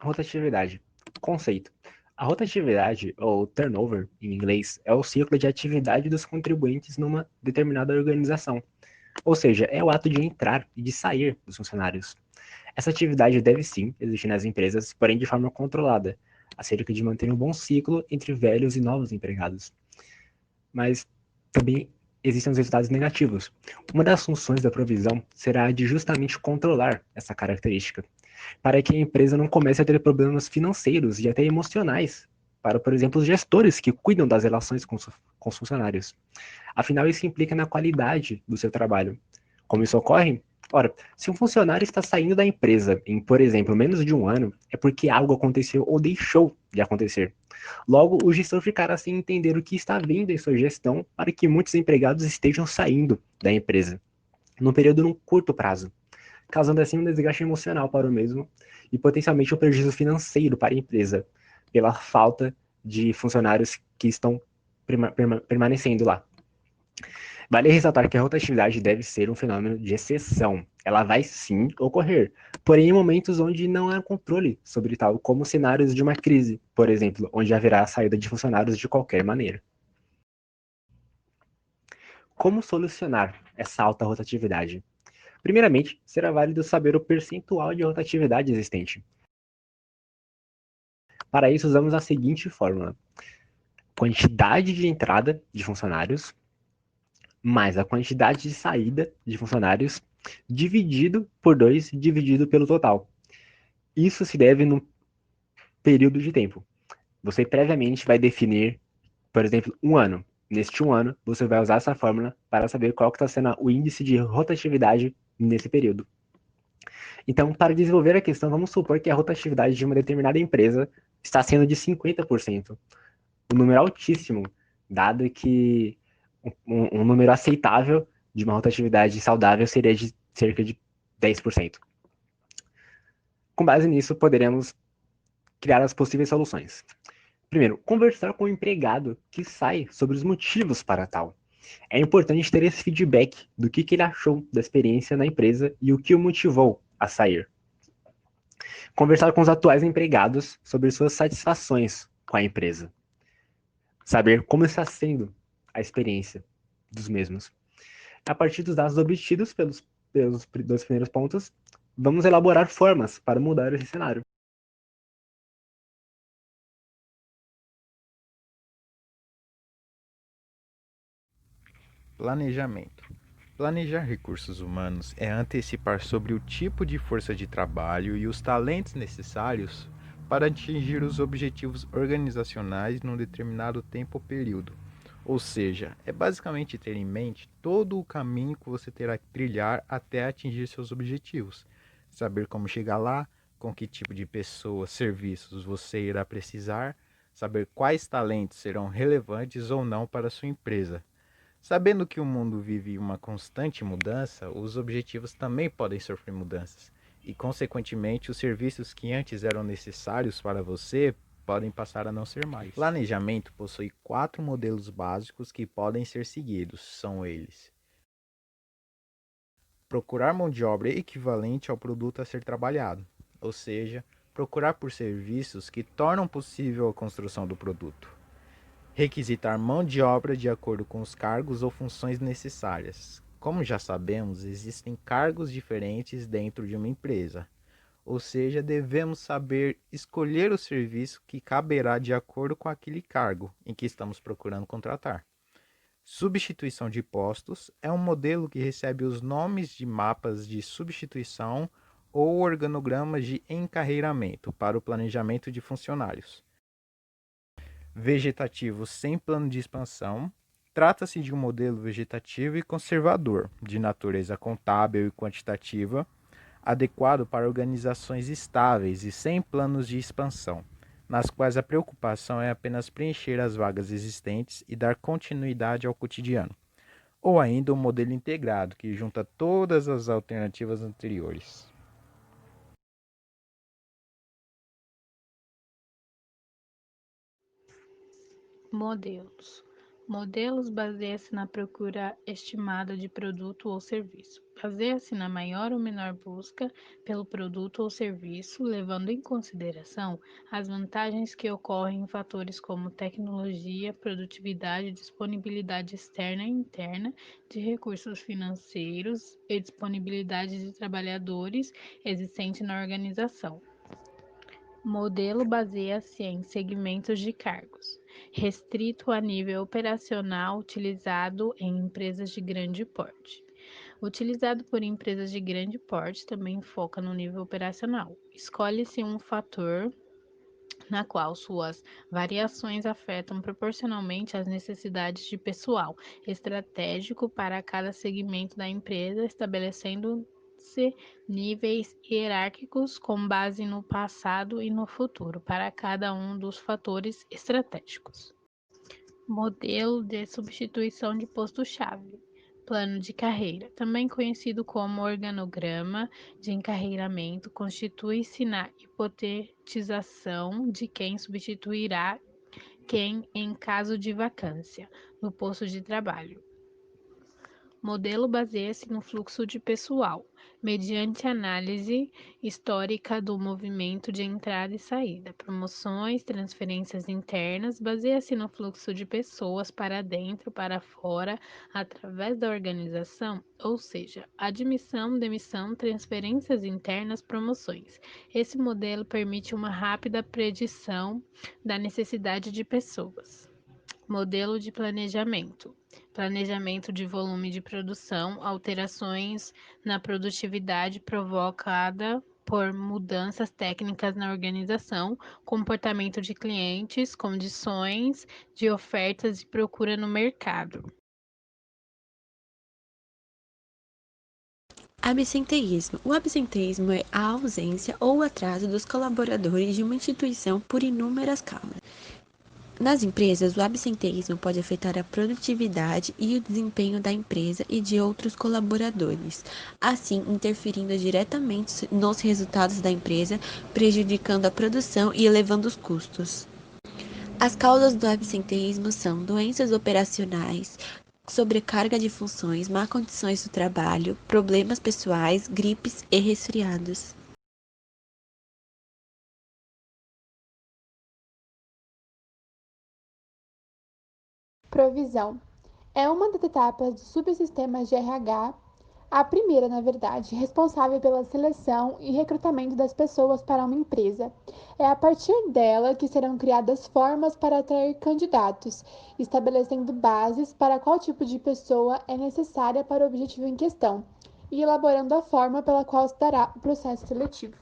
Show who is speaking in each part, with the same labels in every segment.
Speaker 1: Rotatividade. Conceito. A rotatividade, ou turnover em inglês, é o ciclo de atividade dos contribuintes numa determinada organização. Ou seja, é o ato de entrar e de sair dos funcionários. Essa atividade deve sim existir nas empresas, porém de forma controlada, acerca de manter um bom ciclo entre velhos e novos empregados. Mas também existem os resultados negativos. Uma das funções da provisão será a de justamente controlar essa característica, para que a empresa não comece a ter problemas financeiros e até emocionais para, por exemplo, os gestores que cuidam das relações com os funcionários. Afinal, isso implica na qualidade do seu trabalho. Como isso ocorre? Ora, se um funcionário está saindo da empresa em, por exemplo, menos de um ano, é porque algo aconteceu ou deixou de acontecer. Logo, o gestor ficará sem entender o que está vindo em sua gestão para que muitos empregados estejam saindo da empresa, num período num curto prazo, causando assim um desgaste emocional para o mesmo e potencialmente um prejuízo financeiro para a empresa, pela falta de funcionários que estão permanecendo lá. Vale ressaltar que a rotatividade deve ser um fenômeno de exceção. Ela vai sim ocorrer, porém em momentos onde não há controle sobre tal, como cenários de uma crise, por exemplo, onde haverá a saída de funcionários de qualquer maneira. Como solucionar essa alta rotatividade? Primeiramente, será válido saber o percentual de rotatividade existente. Para isso, usamos a seguinte fórmula: quantidade de entrada de funcionários mais a quantidade de saída de funcionários dividido por 2 dividido pelo total. Isso se deve no período de tempo. Você previamente vai definir, por exemplo, um ano. Neste um ano, você vai usar essa fórmula para saber qual está sendo o índice de rotatividade nesse período. Então, para desenvolver a questão, vamos supor que a rotatividade de uma determinada empresa está sendo de 50%. Um número altíssimo, dado que um número aceitável de uma rotatividade saudável seria de cerca de 10%. Com base nisso, poderemos criar as possíveis soluções. Primeiro, conversar com o empregado que sai sobre os motivos para tal. É importante ter esse feedback do que ele achou da experiência na empresa e o que o motivou a sair. Conversar com os atuais empregados sobre suas satisfações com a empresa. Saber como está sendo a experiência dos mesmos. A partir dos dados obtidos pelos dois primeiros pontos, vamos elaborar formas para mudar esse cenário.
Speaker 2: Planejamento. Planejar recursos humanos é antecipar sobre o tipo de força de trabalho e os talentos necessários para atingir os objetivos organizacionais num determinado tempo ou período. Ou seja, é basicamente ter em mente todo o caminho que você terá que trilhar até atingir seus objetivos. Saber como chegar lá, com que tipo de pessoas, serviços você irá precisar, saber quais talentos serão relevantes ou não para a sua empresa. Sabendo que o mundo vive uma constante mudança, os objetivos também podem sofrer mudanças, e, consequentemente, os serviços que antes eram necessários para você podem passar a não ser mais. Planejamento possui 4 modelos básicos que podem ser seguidos. São eles: procurar mão de obra equivalente ao produto a ser trabalhado, ou seja, procurar por serviços que tornam possível a construção do produto. Requisitar mão de obra de acordo com os cargos ou funções necessárias. Como já sabemos, existem cargos diferentes dentro de uma empresa, ou seja, devemos saber escolher o serviço que caberá de acordo com aquele cargo em que estamos procurando contratar. Substituição de postos é um modelo que recebe os nomes de mapas de substituição ou organogramas de encarreiramento para o planejamento de funcionários. Vegetativo sem plano de expansão. Trata-se de um modelo vegetativo e conservador, de natureza contábil e quantitativa, adequado para organizações estáveis e sem planos de expansão, nas quais a preocupação é apenas preencher as vagas existentes e dar continuidade ao cotidiano. Ou ainda um modelo integrado, que junta todas as alternativas anteriores.
Speaker 3: Modelos. Modelos baseia-se na procura estimada de produto ou serviço. Baseia-se na maior ou menor busca pelo produto ou serviço, levando em consideração as vantagens que ocorrem em fatores como tecnologia, produtividade, disponibilidade externa e interna de recursos financeiros e disponibilidade de trabalhadores existente na organização. Modelo baseia-se em segmentos de cargos, restrito a nível operacional, utilizado em empresas de grande porte. Utilizado por empresas de grande porte, também foca no nível operacional. Escolhe-se um fator na qual suas variações afetam proporcionalmente as necessidades de pessoal estratégico para cada segmento da empresa, estabelecendo-se níveis hierárquicos com base no passado e no futuro para cada um dos fatores estratégicos. Modelo de substituição de posto-chave. Plano de carreira, também conhecido como organograma de encarreiramento, constitui-se na hipotetização de quem substituirá quem em caso de vacância no posto de trabalho. Modelo baseia-se no fluxo de pessoal, mediante análise histórica do movimento de entrada e saída, promoções, transferências internas, baseia-se no fluxo de pessoas para dentro, para fora, através da organização, ou seja, admissão, demissão, transferências internas, promoções. Esse modelo permite uma rápida predição da necessidade de pessoas. Modelo de planejamento. Planejamento de volume de produção, alterações na produtividade provocada por mudanças técnicas na organização, comportamento de clientes, condições de ofertas e procura no mercado.
Speaker 4: Absenteísmo. O absenteísmo é a ausência ou atraso dos colaboradores de uma instituição por inúmeras causas. Nas empresas, o absenteísmo pode afetar a produtividade e o desempenho da empresa e de outros colaboradores, assim interferindo diretamente nos resultados da empresa, prejudicando a produção e elevando os custos. As causas do absenteísmo são doenças operacionais, sobrecarga de funções, má condições do trabalho, problemas pessoais, gripes e resfriados.
Speaker 5: Provisão. É uma das etapas dos subsistemas de RH, a primeira, na verdade, responsável pela seleção e recrutamento das pessoas para uma empresa. É a partir dela que serão criadas formas para atrair candidatos, estabelecendo bases para qual tipo de pessoa é necessária para o objetivo em questão, e elaborando a forma pela qual se dará o processo seletivo.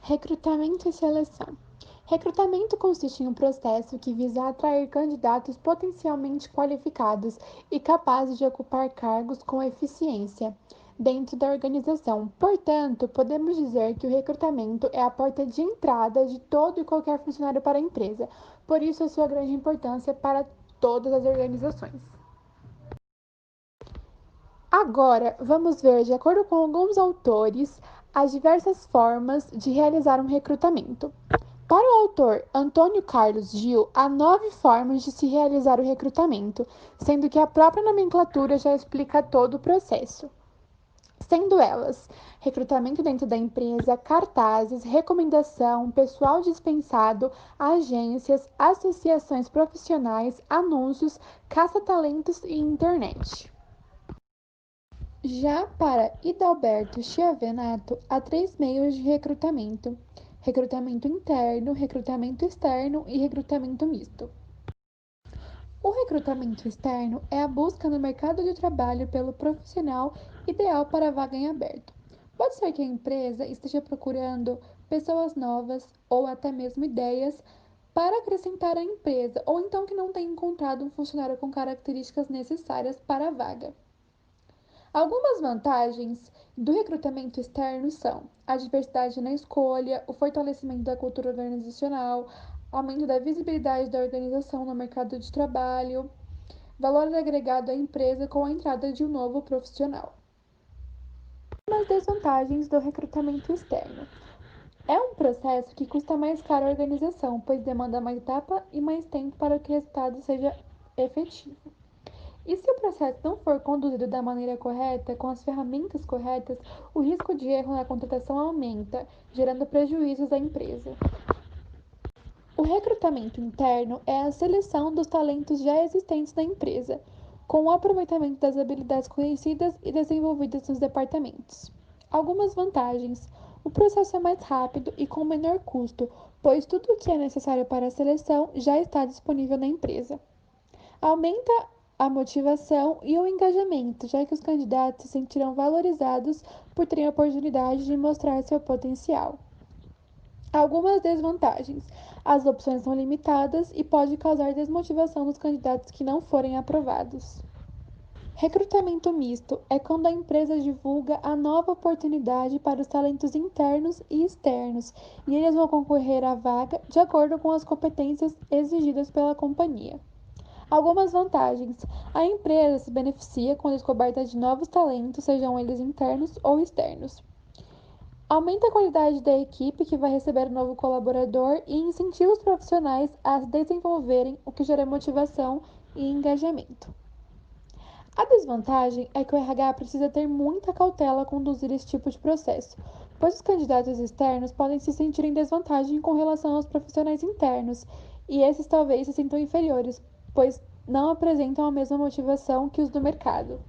Speaker 5: Recrutamento e seleção. Recrutamento consiste em um processo que visa atrair candidatos potencialmente qualificados e capazes de ocupar cargos com eficiência dentro da organização. Portanto, podemos dizer que o recrutamento é a porta de entrada de todo e qualquer funcionário para a empresa. Por isso, a sua grande importância para todas as organizações. Agora, vamos ver, de acordo com alguns autores, as diversas formas de realizar um recrutamento. Para o autor Antônio Carlos Gil, há 9 formas de se realizar o recrutamento, sendo que a própria nomenclatura já explica todo o processo. Sendo elas recrutamento dentro da empresa, cartazes, recomendação, pessoal dispensado, agências, associações profissionais, anúncios, caça-talentos e internet. Já para Hidalberto Chiavenato, há 3 meios de recrutamento: recrutamento interno, recrutamento externo e recrutamento misto. O recrutamento externo é a busca no mercado de trabalho pelo profissional ideal para a vaga em aberto. Pode ser que a empresa esteja procurando pessoas novas ou até mesmo ideias para acrescentar à empresa, ou então que não tenha encontrado um funcionário com características necessárias para a vaga. Algumas vantagens do recrutamento externo são a diversidade na escolha, o fortalecimento da cultura organizacional, aumento da visibilidade da organização no mercado de trabalho, valor agregado à empresa com a entrada de um novo profissional. As desvantagens do recrutamento externo. É um processo que custa mais caro à organização, pois demanda mais etapa e mais tempo para que o resultado seja efetivo. E se o processo não for conduzido da maneira correta, com as ferramentas corretas, o risco de erro na contratação aumenta, gerando prejuízos à empresa. O recrutamento interno é a seleção dos talentos já existentes na empresa, com o aproveitamento das habilidades conhecidas e desenvolvidas nos departamentos. Algumas vantagens: o processo é mais rápido e com menor custo, pois tudo o que é necessário para a seleção já está disponível na empresa. Aumenta a motivação e o engajamento, já que os candidatos se sentirão valorizados por terem a oportunidade de mostrar seu potencial. Algumas desvantagens: as opções são limitadas e pode causar desmotivação nos candidatos que não forem aprovados. Recrutamento misto é quando a empresa divulga a nova oportunidade para os talentos internos e externos, e eles vão concorrer à vaga de acordo com as competências exigidas pela companhia. Algumas vantagens: a empresa se beneficia com a descoberta de novos talentos, sejam eles internos ou externos. Aumenta a qualidade da equipe que vai receber o novo colaborador e incentiva os profissionais a se desenvolverem, o que gera motivação e engajamento. A desvantagem é que o RH precisa ter muita cautela ao conduzir esse tipo de processo, pois os candidatos externos podem se sentir em desvantagem com relação aos profissionais internos, e esses talvez se sintam inferiores, pois não apresentam a mesma motivação que os do mercado.